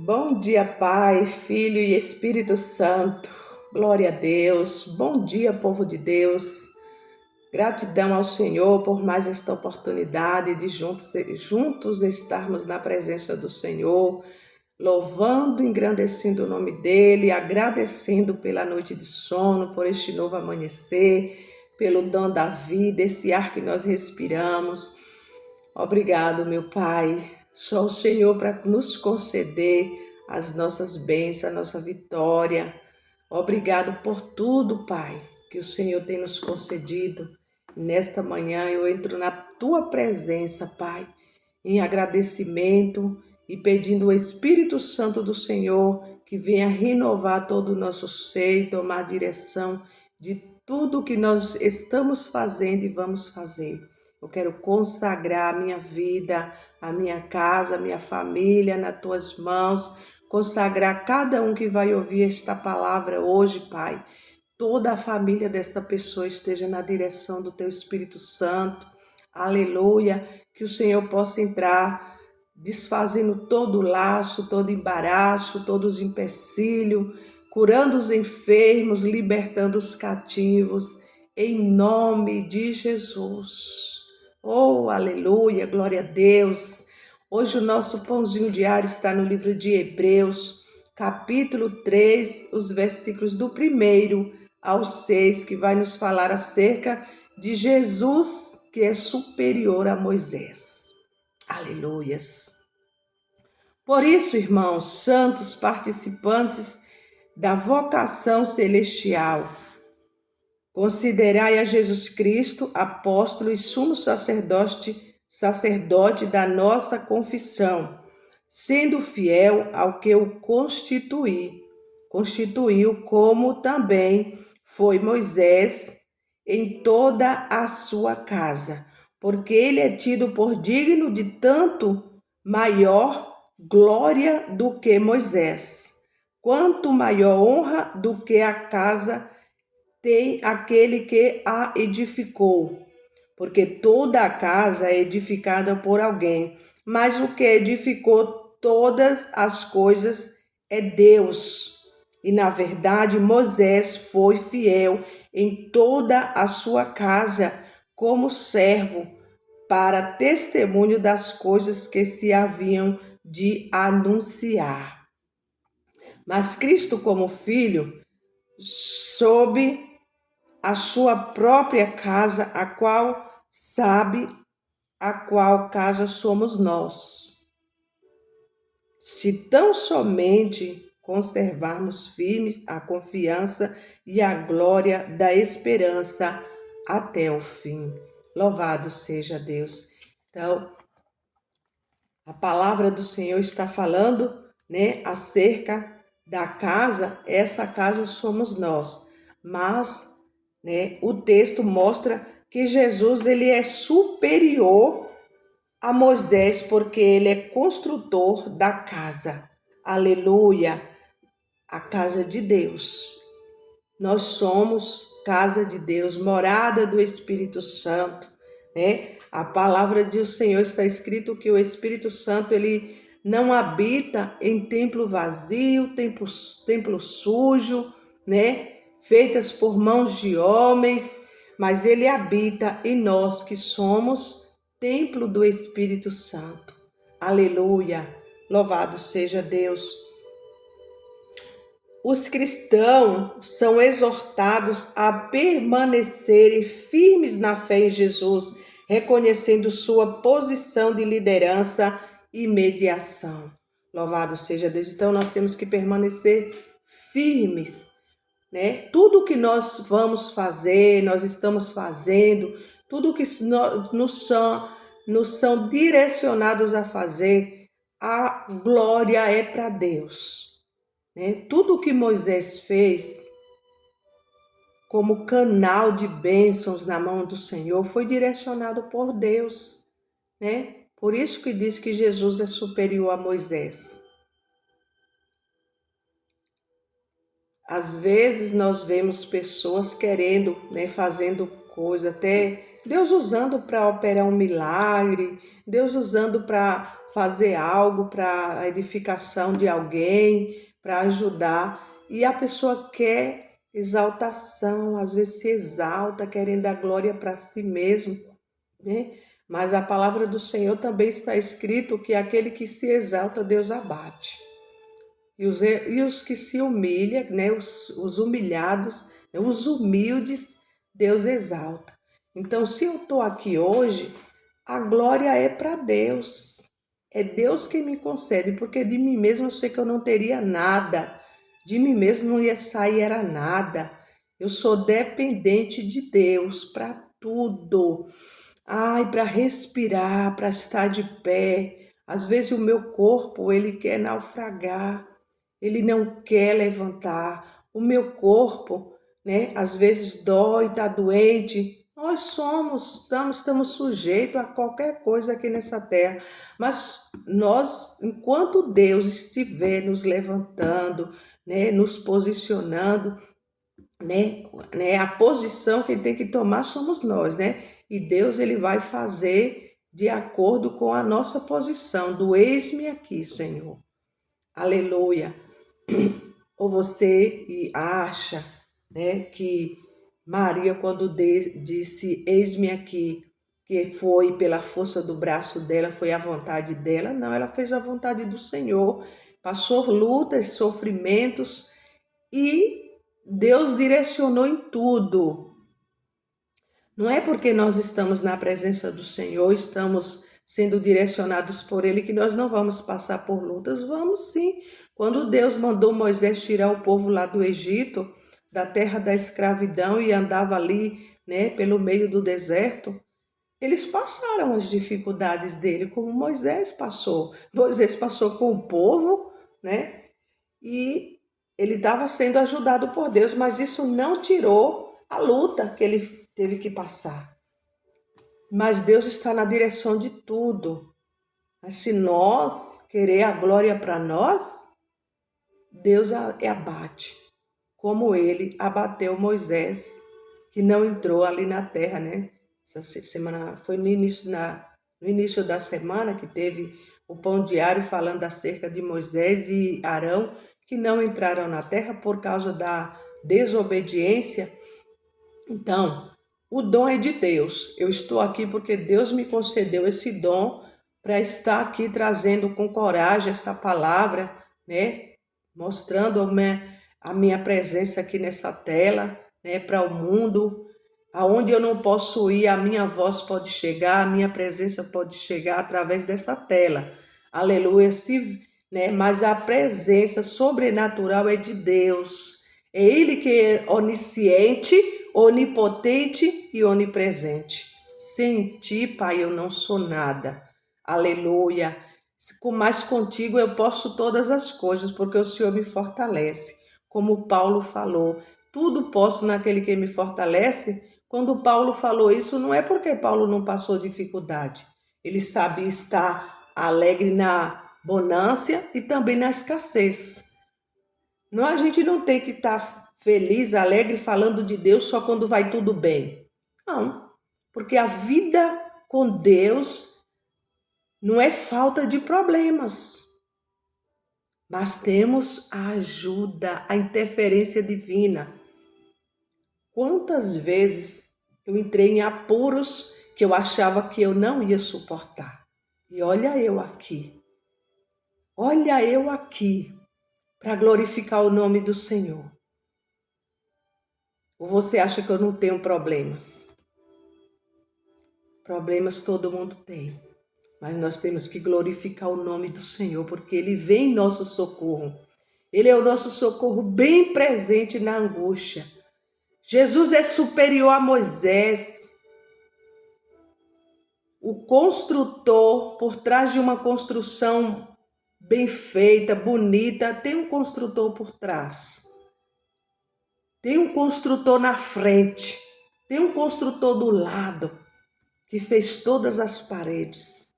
Bom dia, Pai, Filho e Espírito Santo. Glória a Deus. Bom dia, povo de Deus. Gratidão ao Senhor por mais esta oportunidade de juntos estarmos na presença do Senhor, louvando e engrandecendo o nome dEle, agradecendo pela noite de sono, por este novo amanhecer, pelo dom da vida, esse ar que nós respiramos. Obrigado, meu Pai. Só o Senhor para nos conceder as nossas bênçãos, a nossa vitória. Obrigado por tudo, Pai, que o Senhor tem nos concedido. Nesta manhã eu entro na tua presença, Pai, em agradecimento e pedindo o Espírito Santo do Senhor que venha renovar todo o nosso ser e tomar direção de tudo que nós estamos fazendo e vamos fazer. Eu quero consagrar a minha vida, a minha casa, a minha família nas tuas mãos, consagrar cada um que vai ouvir esta palavra hoje, Pai. Toda a família desta pessoa esteja na direção do teu Espírito Santo. Aleluia. Que o Senhor possa entrar desfazendo todo o laço, todo embaraço, todos os empecilhos, curando os enfermos, libertando os cativos, em nome de Jesus. Oh, aleluia, glória a Deus. Hoje o nosso pãozinho diário está no livro de Hebreus, capítulo 3, os versículos do 1 ao 6, que vai nos falar acerca de Jesus, que é superior a Moisés. Aleluias. Por isso, irmãos, santos participantes da vocação celestial, considerai a Jesus Cristo, apóstolo e sumo sacerdote da nossa confissão, sendo fiel ao que o constituiu, como também foi Moisés em toda a sua casa, porque ele é tido por digno de tanto maior glória do que Moisés, quanto maior honra do que a casa tem aquele que a edificou, porque toda a casa é edificada por alguém, mas o que edificou todas as coisas é Deus. E na verdade, Moisés foi fiel em toda a sua casa como servo, para testemunho das coisas que se haviam de anunciar. Mas Cristo, como filho, sob a sua própria casa, a qual casa somos nós. Se tão somente conservarmos firmes a confiança e a glória da esperança até o fim. Louvado seja Deus. Então, a palavra do Senhor está falando, acerca da casa. Essa casa somos nós. Mas, o texto mostra que Jesus ele é superior a Moisés, porque ele é construtor da casa. Aleluia! A casa de Deus. Nós somos casa de Deus, morada do Espírito Santo, A palavra do Senhor está escrito que o Espírito Santo ele não habita em templo vazio, templo sujo, feitas por mãos de homens, mas ele habita em nós que somos templo do Espírito Santo. Aleluia! Louvado seja Deus. Os cristãos são exortados a permanecerem firmes na fé em Jesus, reconhecendo sua posição de liderança e mediação. Louvado seja Deus. Então nós temos que permanecer firmes, Tudo que nós vamos fazer, nós estamos fazendo, tudo que nos são direcionados a fazer, a glória é para Deus. Tudo que Moisés fez como canal de bênçãos na mão do Senhor foi direcionado por Deus, Por isso que diz que Jesus é superior a Moisés. Às vezes nós vemos pessoas querendo, fazendo coisa, até Deus usando para operar um milagre, Deus usando para fazer algo para a edificação de alguém, para ajudar, e a pessoa quer exaltação, às vezes se exalta, querendo dar glória para si mesmo, né? Mas a palavra do Senhor também está escrito que aquele que se exalta, Deus abate. E os que se humilham, né? Os humilhados, né? Os humildes, Deus exalta. Então, se eu estou aqui hoje, a glória é para Deus. É Deus quem me concede, porque de mim mesmo eu sei que eu não teria nada. De mim mesmo não ia sair era nada. Eu sou dependente de Deus para tudo. Ai, para respirar, para estar de pé. Às vezes o meu corpo, ele quer naufragar. Ele não quer levantar. O meu corpo, né? Às vezes dói, está doente. Nós estamos sujeitos a qualquer coisa aqui nessa terra. Mas nós, enquanto Deus estiver nos levantando, né, nos posicionando, a posição que ele tem que tomar somos nós, né? E Deus ele vai fazer de acordo com a nossa posição, do eis-me aqui, Senhor. Aleluia. Ou você acha, né, que Maria, quando disse eis-me aqui, que foi pela força do braço dela, foi a vontade dela? Não, ela fez a vontade do Senhor, passou lutas, sofrimentos e Deus direcionou em tudo. Não é porque nós estamos na presença do Senhor, estamos sendo direcionados por Ele, que nós não vamos passar por lutas. Vamos sim. Quando Deus mandou Moisés tirar o povo lá do Egito, da terra da escravidão, e andava ali, né, pelo meio do deserto, eles passaram as dificuldades dele, como Moisés passou. Moisés passou com o povo, né, e ele estava sendo ajudado por Deus, mas isso não tirou a luta que ele teve que passar. Mas Deus está na direção de tudo. Mas se nós querer a glória para nós, Deus abate, como ele abateu Moisés, que não entrou ali na terra, né? Essa semana foi no início da semana que teve o pão diário falando acerca de Moisés e Arão, que não entraram na terra por causa da desobediência. Então, o dom é de Deus. Eu estou aqui porque Deus me concedeu esse dom para estar aqui trazendo com coragem essa palavra, né? Mostrando a minha presença aqui nessa tela, né? Para o mundo. Aonde eu não posso ir, a minha voz pode chegar, a minha presença pode chegar através dessa tela. Aleluia. Né? Mas a presença sobrenatural é de Deus. É Ele que é onisciente, onipotente e onipresente. Sem ti, Pai, eu não sou nada. Aleluia. Mas contigo eu posso todas as coisas, porque o Senhor me fortalece. Como Paulo falou, tudo posso naquele que me fortalece. Quando Paulo falou isso, não é porque Paulo não passou dificuldade. Ele sabia estar alegre na bonância e também na escassez. Não, a gente não tem que estar feliz, alegre, falando de Deus só quando vai tudo bem. Não, porque a vida com Deus não é falta de problemas, mas temos a ajuda, a interferência divina. Quantas vezes eu entrei em apuros que eu achava que eu não ia suportar. E olha eu aqui para glorificar o nome do Senhor. Ou você acha que eu não tenho problemas? Problemas todo mundo tem, mas nós temos que glorificar o nome do Senhor, porque Ele vem em nosso socorro. Ele é o nosso socorro bem presente na angústia. Jesus é superior a Moisés. O construtor, por trás de uma construção bem feita, bonita, tem um construtor por trás. Tem um construtor na frente. Tem um construtor do lado, que fez todas as paredes,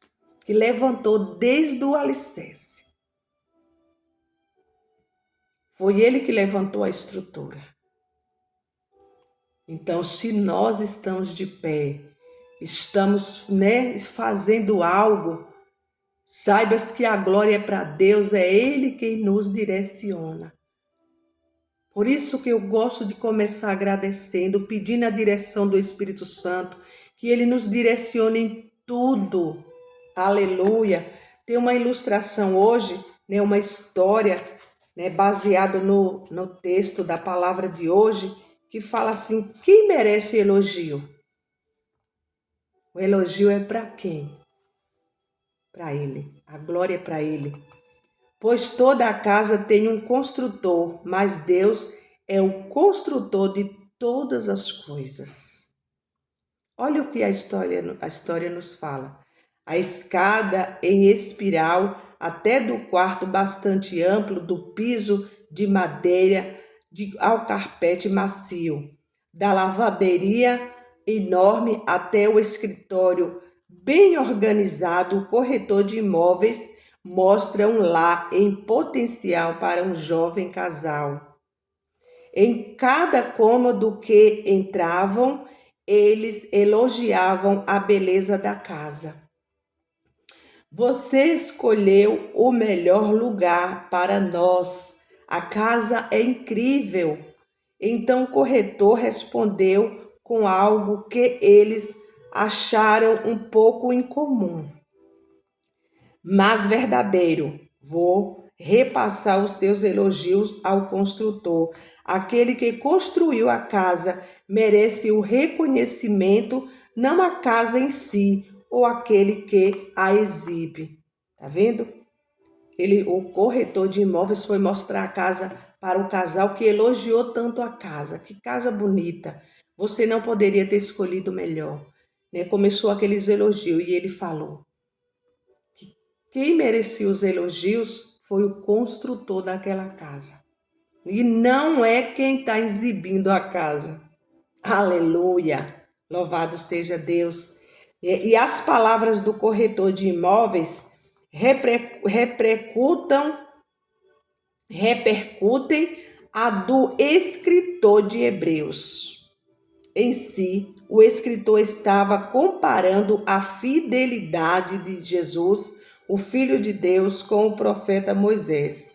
que levantou desde o alicerce. Foi ele que levantou a estrutura. Então, se nós estamos de pé, estamos, fazendo algo, Saibas que a glória é para Deus, é Ele quem nos direciona. Por isso que eu gosto de começar agradecendo, pedindo a direção do Espírito Santo, que Ele nos direcione em tudo. Aleluia! Tem uma ilustração hoje, né, uma história, né, baseada no texto da palavra de hoje, que fala assim: quem merece elogio? O elogio é para quem? Para Ele. A glória é para Ele. Pois toda a casa tem um construtor, mas Deus é o construtor de todas as coisas. Olha o que a história nos fala. A escada em espiral até do quarto bastante amplo, do piso de madeira ao carpete macio, da lavanderia enorme até o escritório bem organizado, o corretor de imóveis mostra um lar em potencial para um jovem casal. Em cada cômodo que entravam, eles elogiavam a beleza da casa. Você escolheu o melhor lugar para nós. A casa é incrível. Então o corretor respondeu com algo que eles acharam um pouco incomum, mas verdadeiro. Vou repassar os seus elogios ao construtor. Aquele que construiu a casa merece o reconhecimento, não a casa em si, ou aquele que a exibe. Tá vendo? O corretor de imóveis foi mostrar a casa para o casal que elogiou tanto a casa. Que casa bonita. Você não poderia ter escolhido melhor. Né? Começou aqueles elogios e ele falou: quem merecia os elogios foi o construtor daquela casa. E não é quem está exibindo a casa. Aleluia! Louvado seja Deus. E as palavras do corretor de imóveis repercutem a do escritor de Hebreus. Em si, o escritor estava comparando a fidelidade de Jesus, o Filho de Deus, com o profeta Moisés.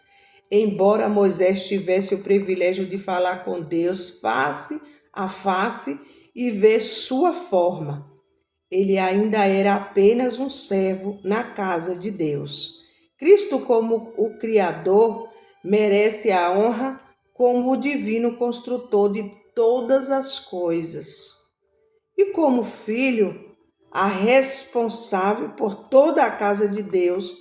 Embora Moisés tivesse o privilégio de falar com Deus face a face e ver sua forma, ele ainda era apenas um servo na casa de Deus. Cristo, como o Criador, merece a honra como o divino construtor de todas as coisas. E como filho, a responsável por toda a casa de Deus,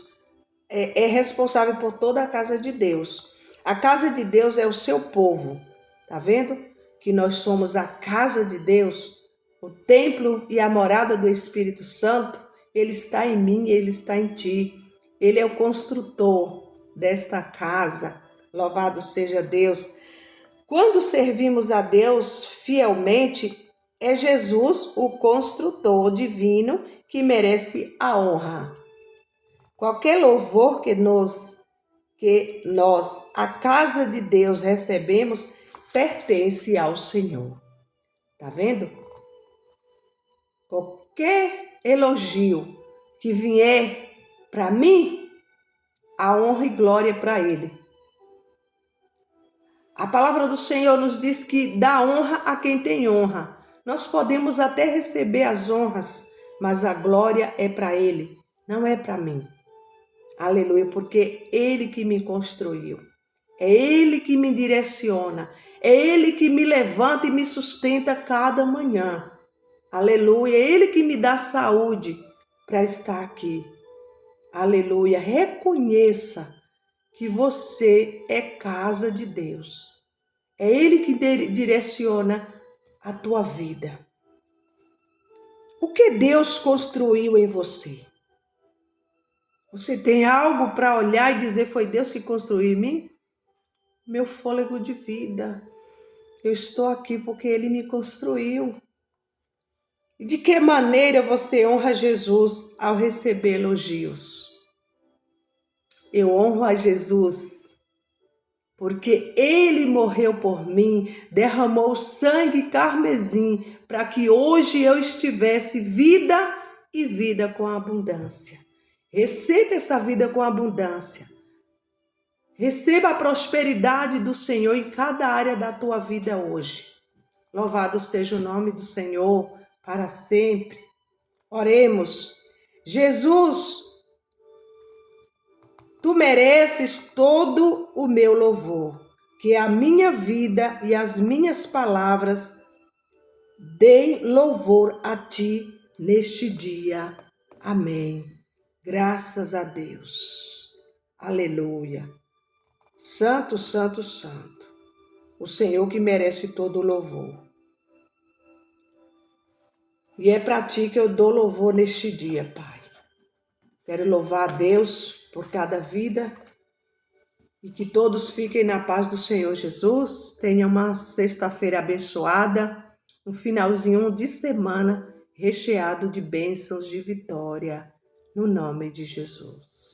é responsável por toda a casa de Deus. A casa de Deus é o seu povo. Tá vendo? Que nós somos a casa de Deus, o templo e a morada do Espírito Santo. Ele está em mim, ele está em ti. Ele é o construtor desta casa. Louvado seja Deus. Quando servimos a Deus fielmente, é Jesus o construtor divino que merece a honra. Qualquer louvor que nós, a casa de Deus, recebemos, pertence ao Senhor. Tá vendo? Qualquer elogio que vier para mim, a honra e glória para Ele. A palavra do Senhor nos diz que dá honra a quem tem honra. Nós podemos até receber as honras, mas a glória é para Ele, não é para mim. Aleluia, porque é Ele que me construiu. É Ele que me direciona. É Ele que me levanta e me sustenta cada manhã. Aleluia, é Ele que me dá saúde para estar aqui. Aleluia, reconheça que você é casa de Deus. É Ele que direciona a tua vida. O que Deus construiu em você? Você tem algo para olhar e dizer: foi Deus que construiu em mim? Meu fôlego de vida. Eu estou aqui porque Ele me construiu. E de que maneira você honra Jesus ao receber elogios? Eu honro a Jesus porque Ele morreu por mim, derramou sangue carmesim para que hoje eu estivesse vida e vida com abundância. Receba essa vida com abundância. Receba a prosperidade do Senhor em cada área da tua vida hoje. Louvado seja o nome do Senhor para sempre. Oremos. Jesus, tu mereces todo o meu louvor. Que a minha vida e as minhas palavras deem louvor a ti neste dia. Amém. Graças a Deus. Aleluia. Santo, santo, santo. O Senhor que merece todo o louvor. E é para ti que eu dou louvor neste dia, Pai. Quero louvar a Deus por cada vida e que todos fiquem na paz do Senhor Jesus. Tenha uma sexta-feira abençoada, um finalzinho de semana recheado de bênçãos de vitória, no nome de Jesus.